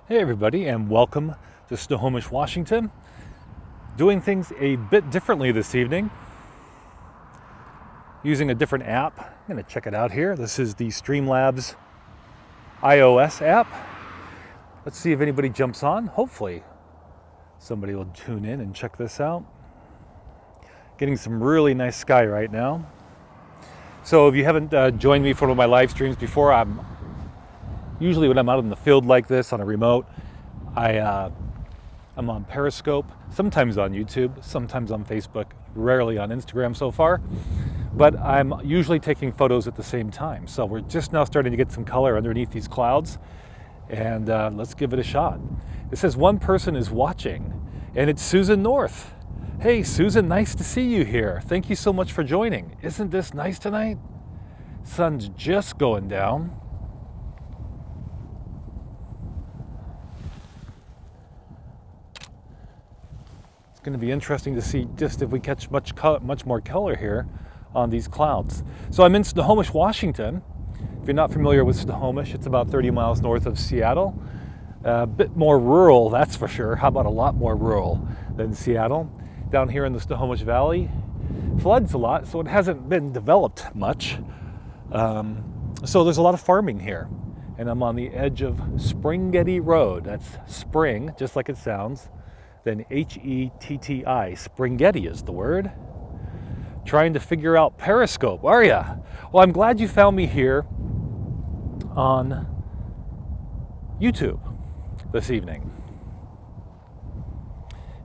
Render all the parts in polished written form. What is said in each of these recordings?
Hey everybody, and welcome to Snohomish, Washington. Doing things a bit differently this evening, using a different app. I'm going to check it out here. This is the Streamlabs iOS app. Let's see if anybody jumps on. Hopefully somebody will tune in and check this out. Getting some really nice sky right now. So if you haven't joined me for one of my live streams before, usually when I'm out in the field like this on a remote, I'm on Periscope, sometimes on YouTube, sometimes on Facebook, rarely on Instagram so far, but I'm usually taking photos at the same time. So we're just now starting to get some color underneath these clouds, and let's give it a shot. It says one person is watching, and it's Susan North. Hey Susan, nice to see you here. Thank you so much for joining. Isn't this nice tonight? Sun's just going down. Going to be interesting to see just if we catch much more color here on these clouds. So I'm in Snohomish, Washington. If you're not familiar with Snohomish, it's about 30 miles north of Seattle. A bit more rural, that's for sure. How about a lot more rural than Seattle? Down here in the Snohomish Valley, floods a lot, so it hasn't been developed much. So there's a lot of farming here. And I'm on the edge of Springgetty Road. That's spring, just like it sounds. Then H-E-T-T-I, Springgetty is the word. Trying to figure out Periscope, are ya? Well, I'm glad you found me here on YouTube this evening.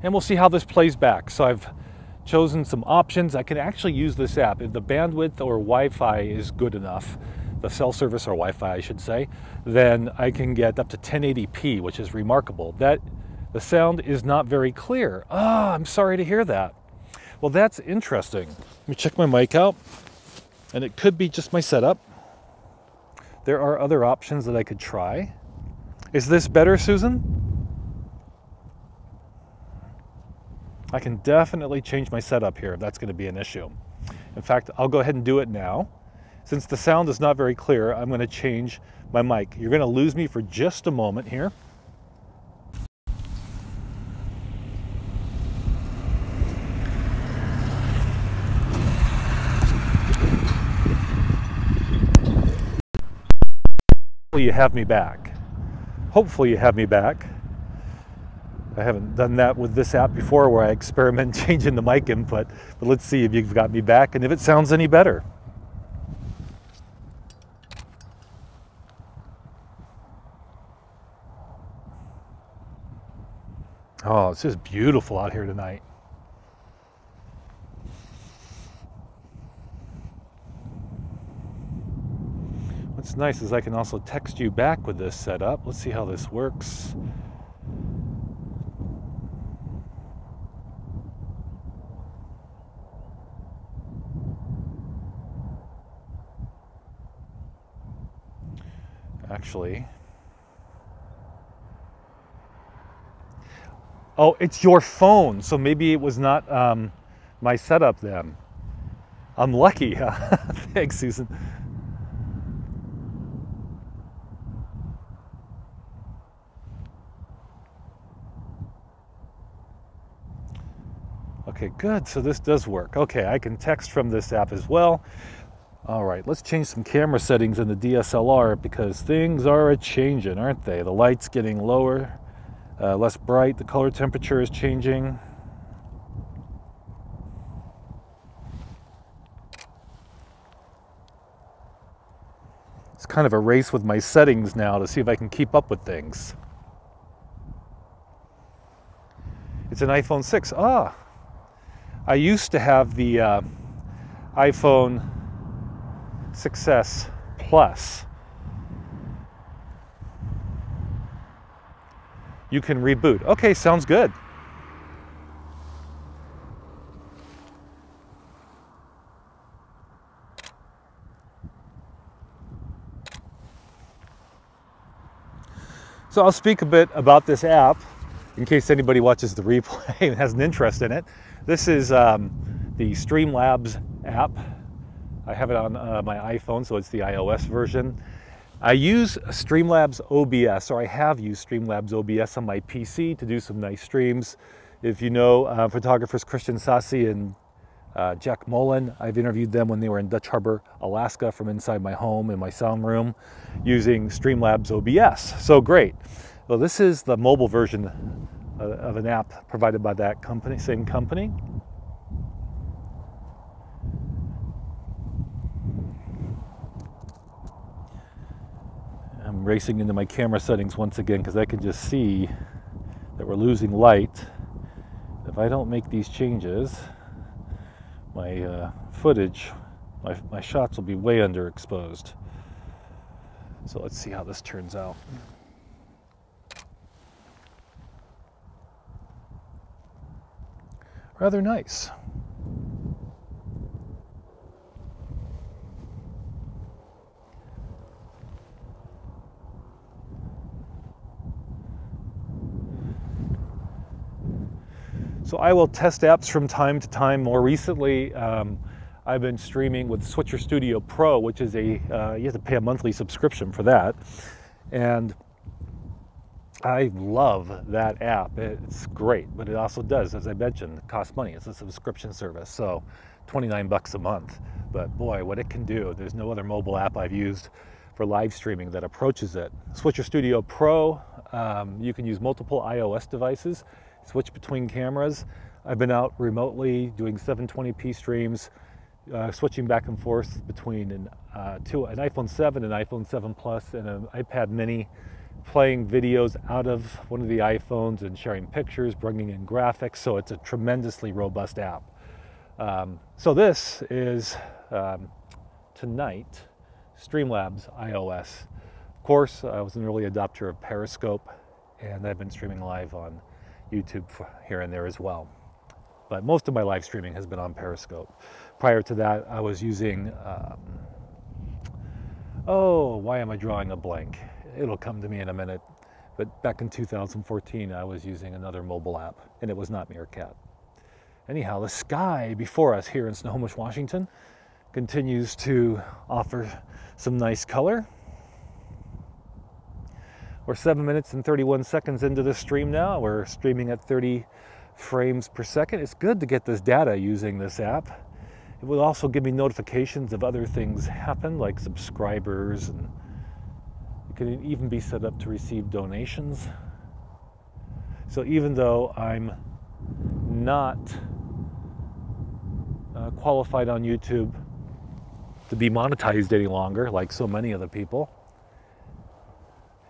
And we'll see how this plays back. So I've chosen some options. I can actually use this app. If the bandwidth or Wi-Fi is good enough, the cell service or Wi-Fi I should say, then I can get up to 1080p, which is remarkable. The sound is not very clear. I'm sorry to hear that. Well, that's interesting. Let me check my mic out. And it could be just my setup. There are other options that I could try. Is this better, Susan? I can definitely change my setup here if that's going to be an issue. In fact, I'll go ahead and do it now. Since the sound is not very clear, I'm going to change my mic. You're going to lose me for just a moment here. You have me back. Hopefully you have me back. I haven't done that with this app before where I experiment changing the mic input, but let's see if you've got me back and if it sounds any better. Oh, it's just beautiful out here tonight. What's nice is I can also text you back with this setup. Let's see how this works. Actually, oh, it's your phone, so maybe it was not my setup then. I'm lucky. Thanks, Susan. Okay, good. So this does work. Okay, I can text from this app as well. All right, let's change some camera settings in the DSLR because things are a-changing, aren't they? The light's getting lower, less bright. The color temperature is changing. It's kind of a race with my settings now to see if I can keep up with things. It's an iPhone 6. I used to have the iPhone 6S Plus. You can reboot. Okay, sounds good. So I'll speak a bit about this app in case anybody watches the replay and has an interest in it. This is the Streamlabs app. I have it on my iPhone, so it's the iOS version. I use Streamlabs OBS, or I have used Streamlabs OBS on my PC to do some nice streams. If you know photographers Christian Sassi and Jack Mullen, I've interviewed them when they were in Dutch Harbor, Alaska, from inside my home in my sound room using Streamlabs OBS. So great. Well, this is the mobile version of an app provided by that company, same company. I'm racing into my camera settings once again because I can just see that we're losing light. If I don't make these changes, my footage, my shots will be way underexposed. So let's see how this turns out. Rather nice. So I will test apps from time to time. More recently, I've been streaming with Switcher Studio Pro, which is you have to pay a monthly subscription for that. And I love that app. It's great, but it also does, as I mentioned, cost money. It's a subscription service, so 29 bucks a month. But boy, what it can do, there's no other mobile app I've used for live streaming that approaches it. Switcher Studio Pro, you can use multiple iOS devices, switch between cameras. I've been out remotely doing 720p streams, switching back and forth between an iPhone 7, an iPhone 7 Plus, and an iPad mini, playing videos out of one of the iPhones and sharing pictures, bringing in graphics. So it's a tremendously robust app. So this is, tonight, Streamlabs iOS. Of course, I was an early adopter of Periscope, and I've been streaming live on YouTube here and there as well. But most of my live streaming has been on Periscope. Prior to that, I was using, oh, why am I drawing a blank? It'll come to me in a minute. But back in 2014, I was using another mobile app, and it was not Meerkat. Anyhow, the sky before us here in Snohomish, Washington, continues to offer some nice color. We're 7 minutes and 31 seconds into this stream now. We're streaming at 30 frames per second. It's good to get this data using this app. It will also give me notifications of other things happen, like subscribers, and it can even be set up to receive donations. So even though I'm not qualified on YouTube to be monetized any longer, like so many other people,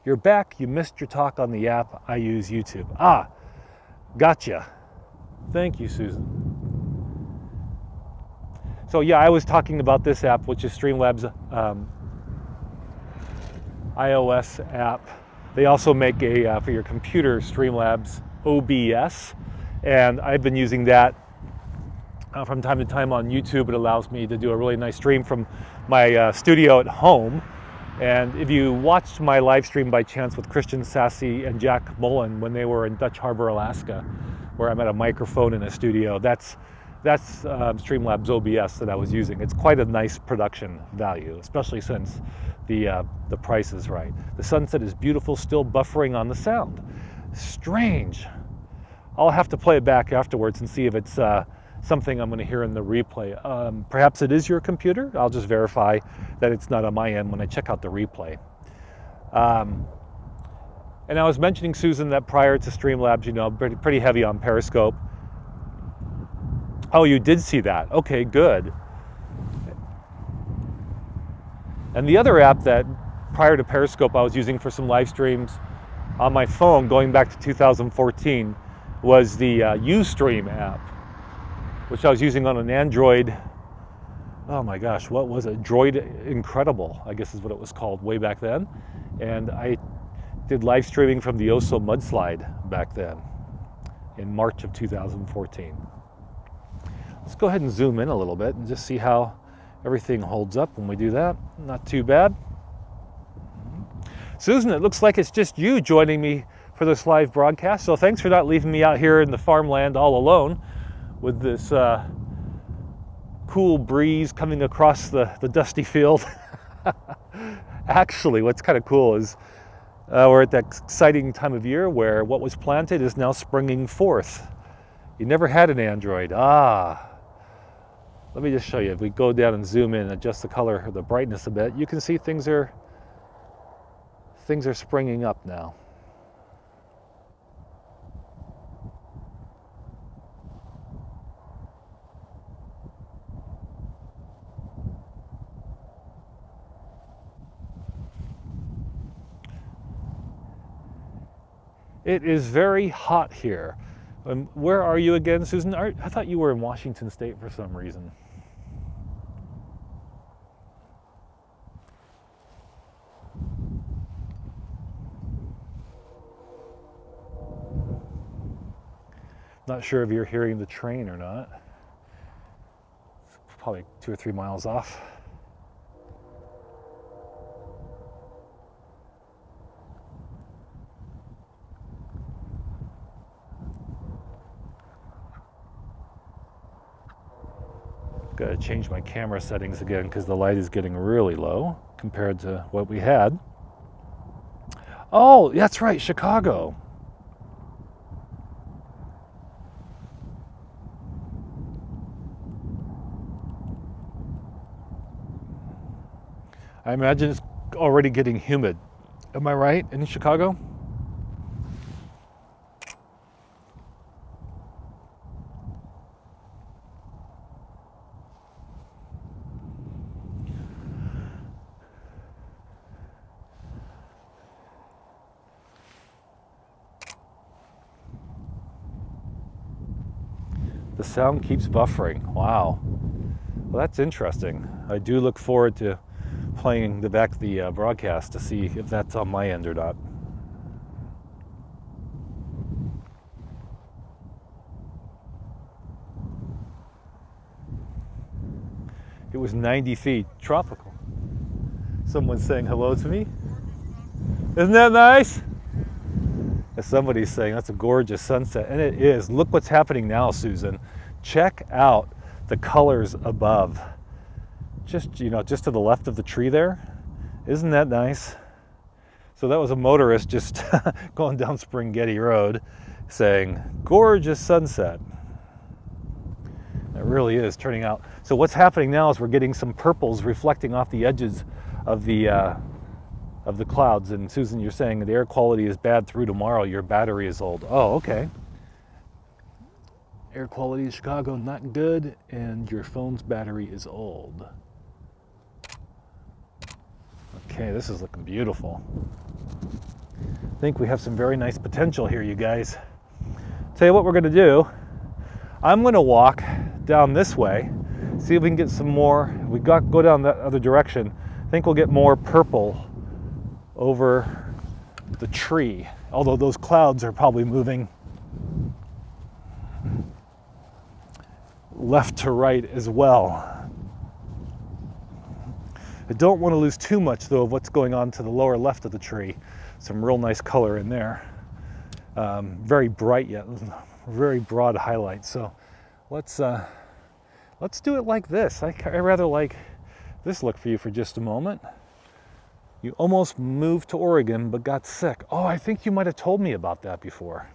you're back, you missed your talk on the app, I use YouTube. Ah, gotcha. Thank you, Susan. So yeah, I was talking about this app, which is Streamlabs iOS app. They also make a, for your computer, Streamlabs OBS. And I've been using that from time to time on YouTube. It allows me to do a really nice stream from my studio at home. And if you watched my live stream by chance with Christian Sassi and Jack Mullen when they were in Dutch Harbor, Alaska, where I'm at a microphone in a studio, that's Streamlabs OBS that I was using. It's quite a nice production value, especially since the price is right. The sunset is beautiful, still buffering on the sound. Strange. I'll have to play it back afterwards and see if it's something I'm going to hear in the replay. Perhaps it is your computer. I'll just verify that it's not on my end when I check out the replay. And I was mentioning, Susan, that prior to Streamlabs, you know, pretty heavy on Periscope. Oh, you did see that. Okay, good. And the other app that prior to Periscope I was using for some live streams on my phone going back to 2014 was the Ustream app, which I was using on an Android. Oh my gosh, what was it? Droid Incredible, I guess is what it was called way back then. And I did live streaming from the Oso mudslide back then in March of 2014. Let's go ahead and zoom in a little bit and just see how everything holds up when we do that. Not too bad. Susan, it looks like it's just you joining me for this live broadcast, so thanks for not leaving me out here in the farmland all alone with this cool breeze coming across the dusty field. Actually, what's kind of cool is we're at that exciting time of year where what was planted is now springing forth. You never had an Android. Let me just show you. If we go down and zoom in and adjust the color or the brightness a bit, you can see things are springing up now. It is very hot here. Where are you again, Susan? I thought you were in Washington State for some reason. Not sure if you're hearing the train or not. It's probably 2 or 3 miles off. Gotta change my camera settings again because the light is getting really low compared to what we had. Oh, that's right, Chicago. I imagine it's already getting humid. Am I right in Chicago? The sound keeps buffering. Wow. Well, that's interesting. I do look forward to playing back the broadcast to see if that's on my end or not. It was 90 feet, tropical. Someone's saying hello to me. Isn't that nice? As somebody's saying, that's a gorgeous sunset, and it is. Look what's happening now, Susan. Check out the colors above. Just to the left of the tree there. Isn't that nice? So that was a motorist just going down Springhetty Road saying, gorgeous sunset. It really is turning out. So what's happening now is we're getting some purples reflecting off the edges of the clouds. And Susan, you're saying the air quality is bad through tomorrow. Your battery is old. Oh, okay. Air quality in Chicago not good, and your phone's battery is old. Okay, this is looking beautiful. I think we have some very nice potential here, you guys. Tell you what we're going to do. I'm going to walk down this way, see if we can get some more. We go down that other direction. I think we'll get more purple over the tree, although those clouds are probably moving left to right as well. I don't want to lose too much though of what's going on to the lower left of the tree. Some real nice color in there. Very bright yet, very broad highlights. So let's do it like this. I rather like this look for you for just a moment. You almost moved to Oregon but got sick. Oh, I think you might have told me about that before.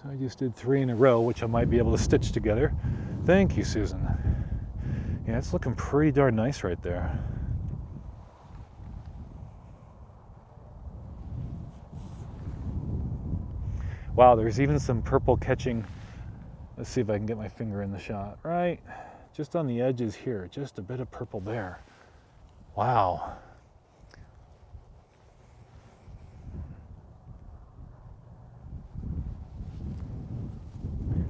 So I just did 3 in a row, which I might be able to stitch together. Thank you, Susan. Yeah, it's looking pretty darn nice right there. Wow, there's even some purple catching. Let's see if I can get my finger in the shot. Right, just on the edges here, just a bit of purple there. Wow.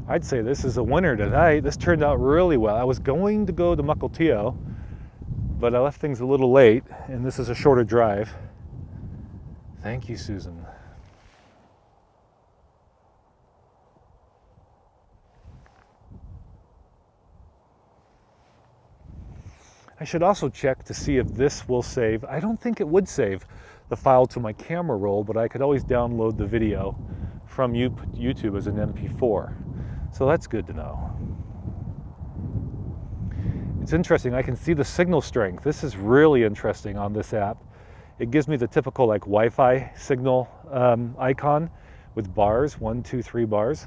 I'd say this is a winner tonight. This turned out really well. I was going to go to Mukilteo, but I left things a little late, and this is a shorter drive. Thank you, Susan. I should also check to see if this will save. I don't think it would save the file to my camera roll, but I could always download the video from YouTube as an MP4. So that's good to know. It's interesting, I can see the signal strength. This is really interesting on this app. It gives me the typical like Wi-Fi signal icon with bars, 1, 2, 3 bars,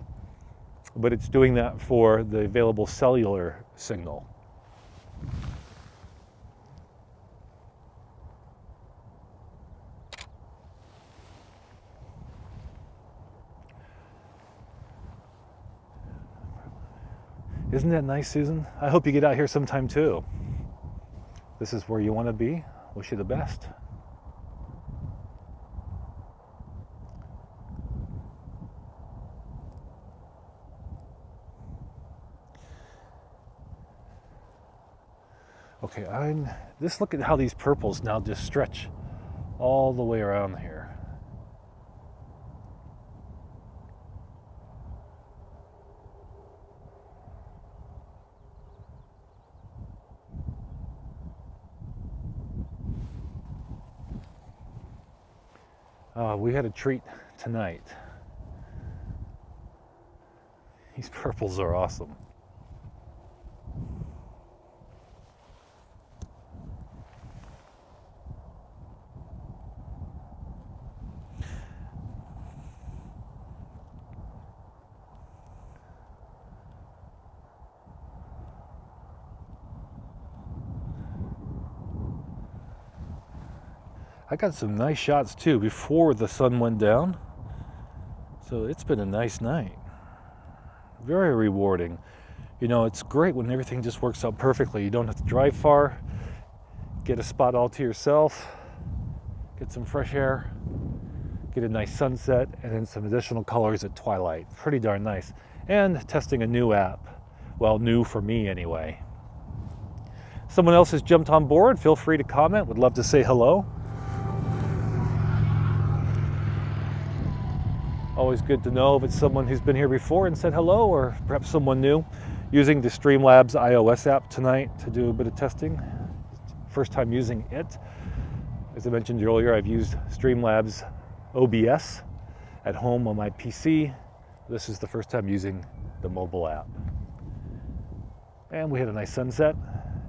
but it's doing that for the available cellular signal. Isn't that nice, Susan? I hope you get out here sometime too. This is where you want to be. Wish you the best. Okay, just look at how these purples now just stretch all the way around here. We had a treat tonight. These purples are awesome. I got some nice shots too before the sun went down. So it's been a nice night. Very rewarding. You know, it's great when everything just works out perfectly. You don't have to drive far, get a spot all to yourself, get some fresh air, get a nice sunset, and then some additional colors at twilight. Pretty darn nice. And testing a new app. Well, new for me anyway. Someone else has jumped on board. Feel free to comment. Would love to say hello. Always good to know if it's someone who's been here before and said hello, or perhaps someone new. Using the Streamlabs iOS app tonight to do a bit of testing. First time using it. As I mentioned earlier, I've used Streamlabs OBS at home on my PC. This is the first time using the mobile app. And we had a nice sunset,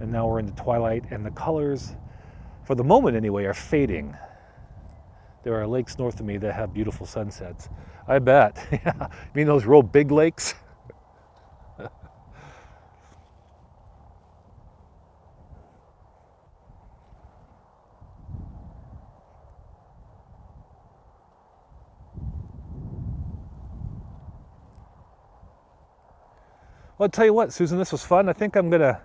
and now we're into twilight, and the colors, for the moment anyway, are fading. There are lakes north of me that have beautiful sunsets. I bet. Yeah. You mean those real big lakes? Well, I'll tell you what, Susan, this was fun. I think I'm gonna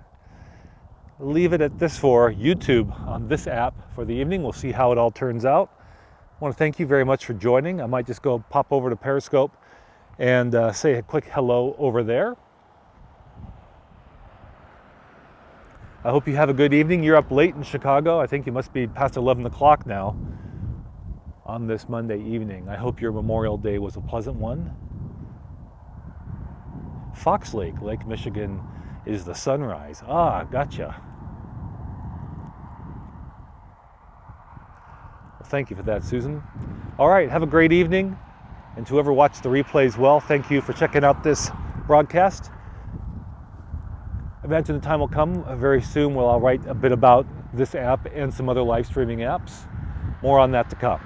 leave it at this for YouTube on this app for the evening. We'll see how it all turns out. I want to thank you very much for joining. I might just go pop over to Periscope and say a quick hello over there. I hope you have a good evening. You're up late in Chicago. I think you must be past 11 o'clock now on this Monday evening. I hope your Memorial Day was a pleasant one. Fox Lake, Lake Michigan, is the sunrise. Ah, gotcha. Thank you for that, Susan. All right, have a great evening. And to whoever watched the replays, well, thank you for checking out this broadcast. I imagine the time will come very soon where I'll write a bit about this app and some other live streaming apps. More on that to come.